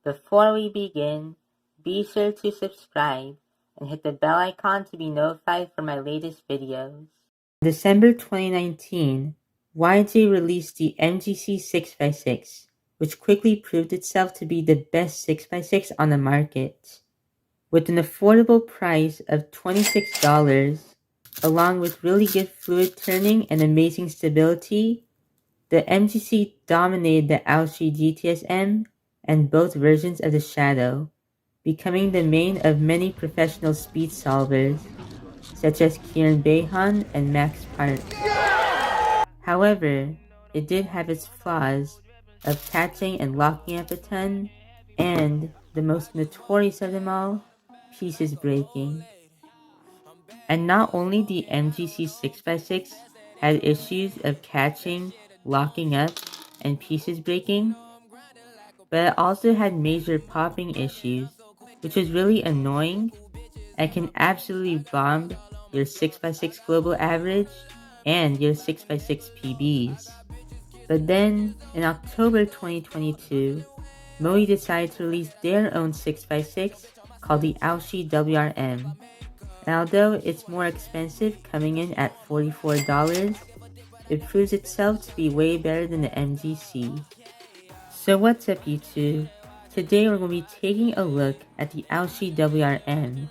Before we begin, be sure to subscribe and hit the bell icon to be notified for my latest videos. In December 2019, YJ released the MGC 6x6, which quickly proved itself to be the best 6x6 on the market. With an affordable price of $26, along with really good fluid turning and amazing stability, the MGC dominated the AoShi GTS M and both versions of the Shadow, becoming the main of many professional speed solvers, such as Ciaran Beahan and Max Park. However, it did have its flaws of catching and locking up a ton, and, the most notorious of them all, pieces breaking. And not only the MGC 6x6 had issues of catching, locking up, and pieces breaking, but it also had major popping issues, which was really annoying and can absolutely bomb your 6x6 global average and your 6x6 PBs. But then, in October 2022, Moe decided to release their own 6x6 called the AoShi WR M. And although it's more expensive, coming in at $44, it proves itself to be way better than the MGC. So what's up YouTube? Today we're going to be taking a look at the AoShi WR M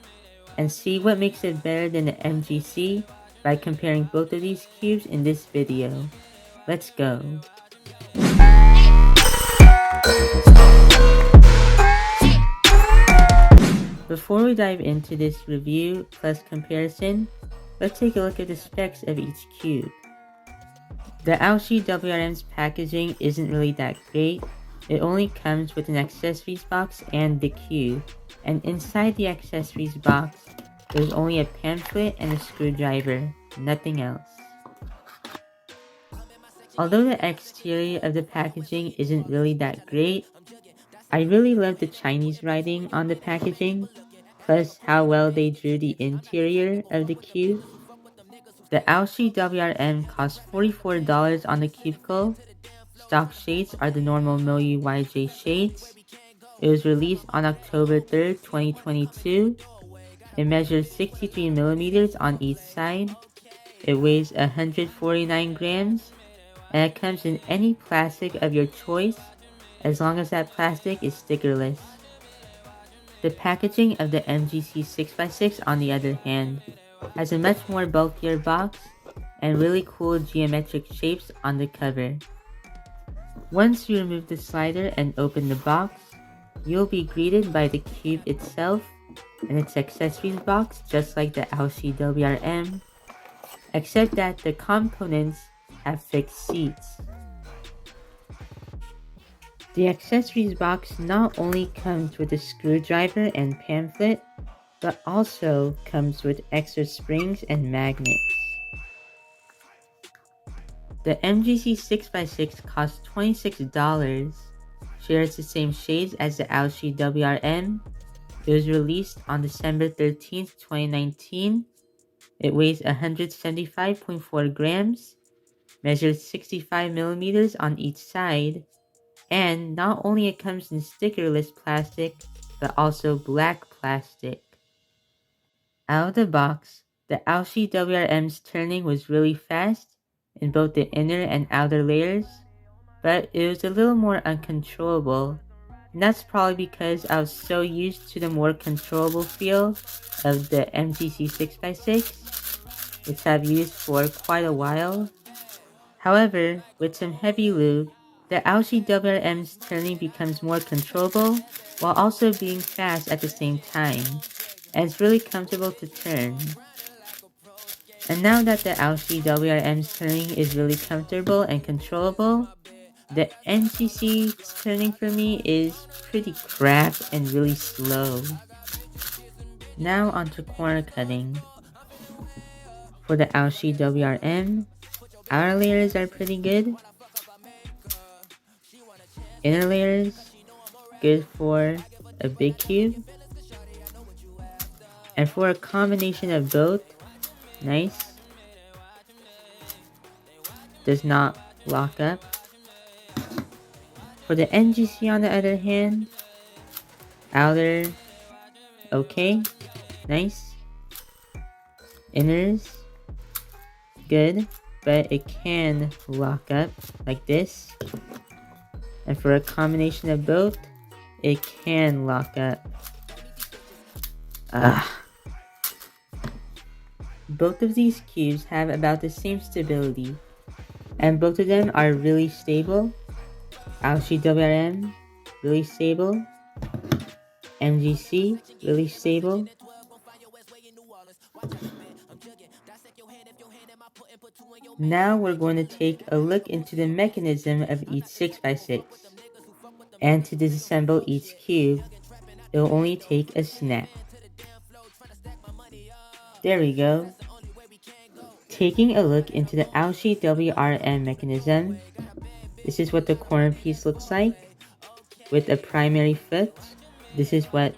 and see what makes it better than the MGC by comparing both of these cubes in this video. Let's go. Before we dive into this review plus comparison, let's take a look at the specs of each cube. The AoShi WRM's packaging isn't really that great. It only comes with an accessories box and the cube, and inside the accessories box, there's only a pamphlet and a screwdriver, nothing else. Although the exterior of the packaging isn't really that great, I really love the Chinese writing on the packaging, plus how well they drew the interior of the cube. The AoShi WRM costs $44 on the cubicle. Stock shades are the normal Moe YJ shades. It was released on October 3rd, 2022. It measures 63mm on each side. It weighs 149 grams, and it comes in any plastic of your choice, as long as that plastic is stickerless. The packaging of the MGC 6x6 on the other hand has a much more bulkier box and really cool geometric shapes on the cover. Once you remove the slider and open the box, you'll be greeted by the cube itself and its accessories box, just like the AoShi WRM, except that the components have fixed seats. The accessories box not only comes with a screwdriver and pamphlet, but also comes with extra springs and magnets. The MGC 6x6 costs $26, shares the same shades as the AoShi WRM. It was released on December 13th, 2019. It weighs 175.4 grams, measures 65mm on each side, and not only it comes in stickerless plastic, but also black plastic. Out of the box, the AoShi WRM's turning was really fast in both the inner and outer layers, but it was a little more uncontrollable, and that's probably because I was so used to the more controllable feel of the MGC 6x6, which I've used for quite a while. However, with some heavy lube, the AoShi WRM's turning becomes more controllable while also being fast at the same time, and it's really comfortable to turn. And now that the AoShi WRM's turning is really comfortable and controllable, the MGC's turning for me is pretty crap and really slow. Now onto corner cutting. For the AoShi WRM, outer layers are pretty good. Inner layers, good for a big cube. And for a combination of both, nice. Does not lock up. For the MGC on the other hand, outer, okay, nice. Inners, good, but it can lock up like this. And for a combination of both, it can lock up. Both of these cubes have about the same stability, and both of them are really stable. AoShi WR M, really stable. MGC, really stable. Now we're going to take a look into the mechanism of each 6x6. And to disassemble each cube, it'll only take a snap. There we go. Taking a look into the AoShi WR M mechanism, this is what the corner piece looks like. With a primary foot, this is what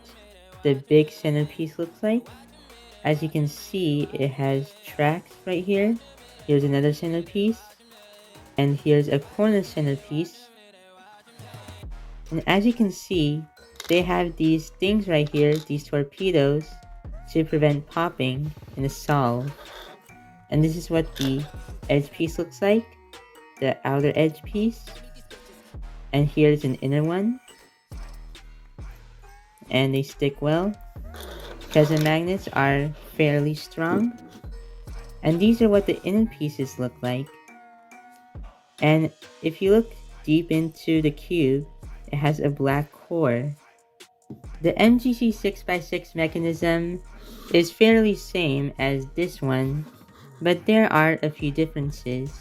the big centerpiece looks like. As you can see, it has tracks right here. Here's another centerpiece. And here's a corner centerpiece. And as you can see, they have these things right here, these torpedoes, to prevent popping in the solve. And this is what the edge piece looks like, the outer edge piece. And here's an inner one. And they stick well, because the magnets are fairly strong. And these are what the inner pieces look like. And if you look deep into the cube, it has a black core. The MGC 6x6 mechanism is fairly same as this one, but there are a few differences.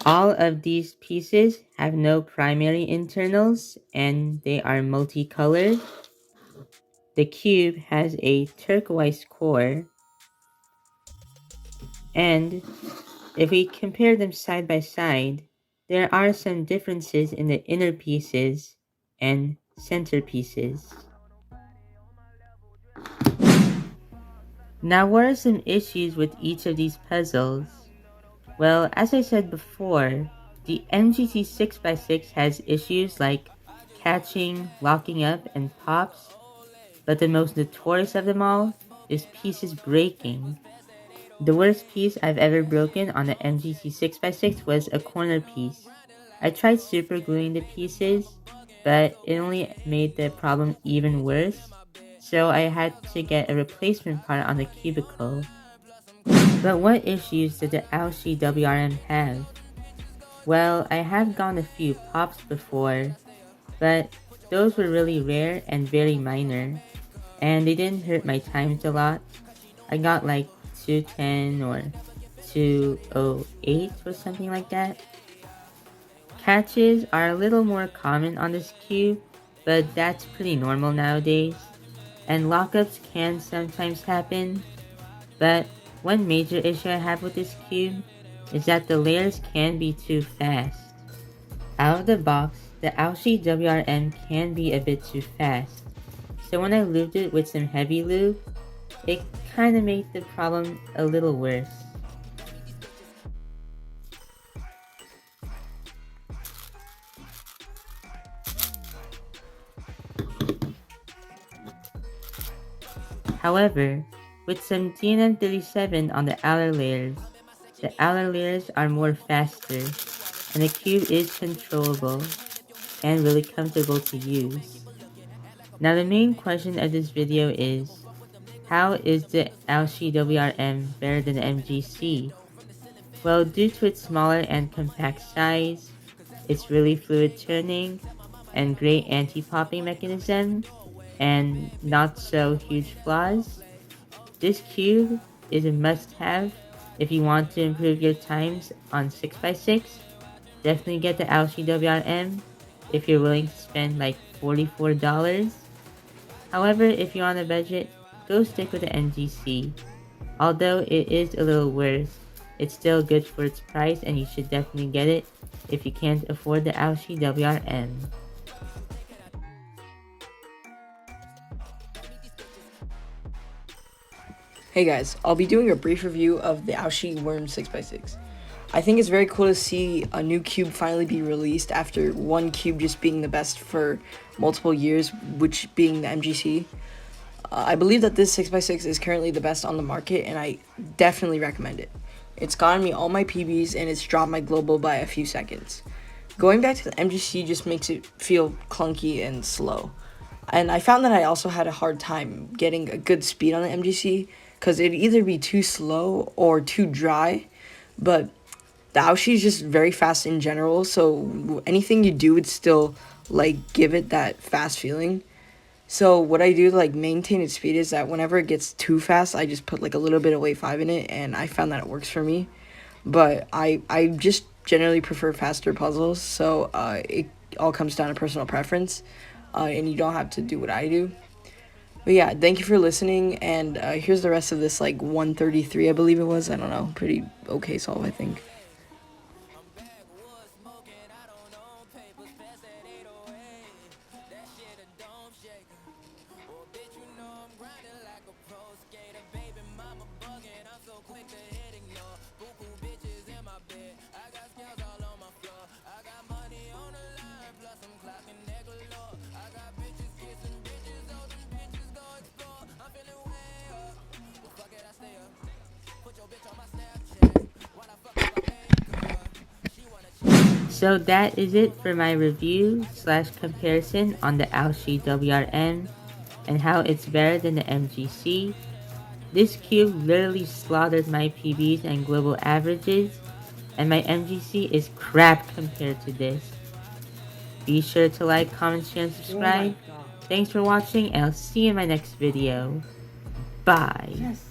All of these pieces have no primary internals and they are multicolored. The cube has a turquoise core, and if we compare them side by side, there are some differences in the inner pieces and center pieces. Now, what are some issues with each of these puzzles? Well, as I said before, the MGC 6x6 has issues like catching, locking up, and pops, but the most notorious of them all is pieces breaking. The worst piece I've ever broken on the MGC 6x6 was a corner piece. I tried super gluing the pieces, but it only made the problem even worse, so I had to get a replacement part on the cubicle. But what issues did the AoShi WR M have? Well, I have gotten a few pops before, but those were really rare and very minor, and they didn't hurt my times a lot. I got like 210 or 208 or something like that. Catches are a little more common on this cube, but that's pretty normal nowadays. And lockups can sometimes happen, but one major issue I have with this cube is that the layers can be too fast. Out of the box, the AoShi WR M can be a bit too fast, so when I lubed it with some heavy lube, it kinda made the problem a little worse. However, with some DNM37 on the outer layers, the outer layers are more faster, and the cube is controllable and really comfortable to use. Now the main question of this video is, how is the AoShi WR M better than the MGC? Well, due to its smaller and compact size, its really fluid turning, and great anti-popping mechanism, and not so huge flaws, this cube is a must-have if you want to improve your times on 6x6. Definitely get the AoShi WR M if you're willing to spend like $44. However, if you're on a budget, go stick with the MGC. Although it is a little worse, it's still good for its price and you should definitely get it if you can't afford the AoShi WR M. Hey guys, I'll be doing a brief review of the AoShi WR M 6x6. I think it's very cool to see a new cube finally be released after one cube just being the best for multiple years, which being the MGC. I believe that this 6x6 is currently the best on the market, and I definitely recommend it. It's gotten me all my PBs, and it's dropped my global by a few seconds. Going back to the MGC just makes it feel clunky and slow. And I found that I also had a hard time getting a good speed on the MGC because it'd either be too slow or too dry. But the AoShi is just very fast in general, so anything you do would still like give it that fast feeling. So what I do to like maintain its speed is that whenever it gets too fast, I just put like a little bit of wave 5 in it, and I found that it works for me. But I just generally prefer faster puzzles, so it all comes down to personal preference, and you don't have to do what I do. But yeah, thank you for listening, and here's the rest of this like 133, I believe it was. I don't know, pretty okay solve, I think. So that is it for my review slash comparison on the AoShi WR M and how it's better than the MGC. This cube literally slaughtered my PBs and global averages, and my MGC is crap compared to this. Be sure to like, comment, share, and subscribe. Thanks for watching, and I'll see you in my next video. Bye. Yes.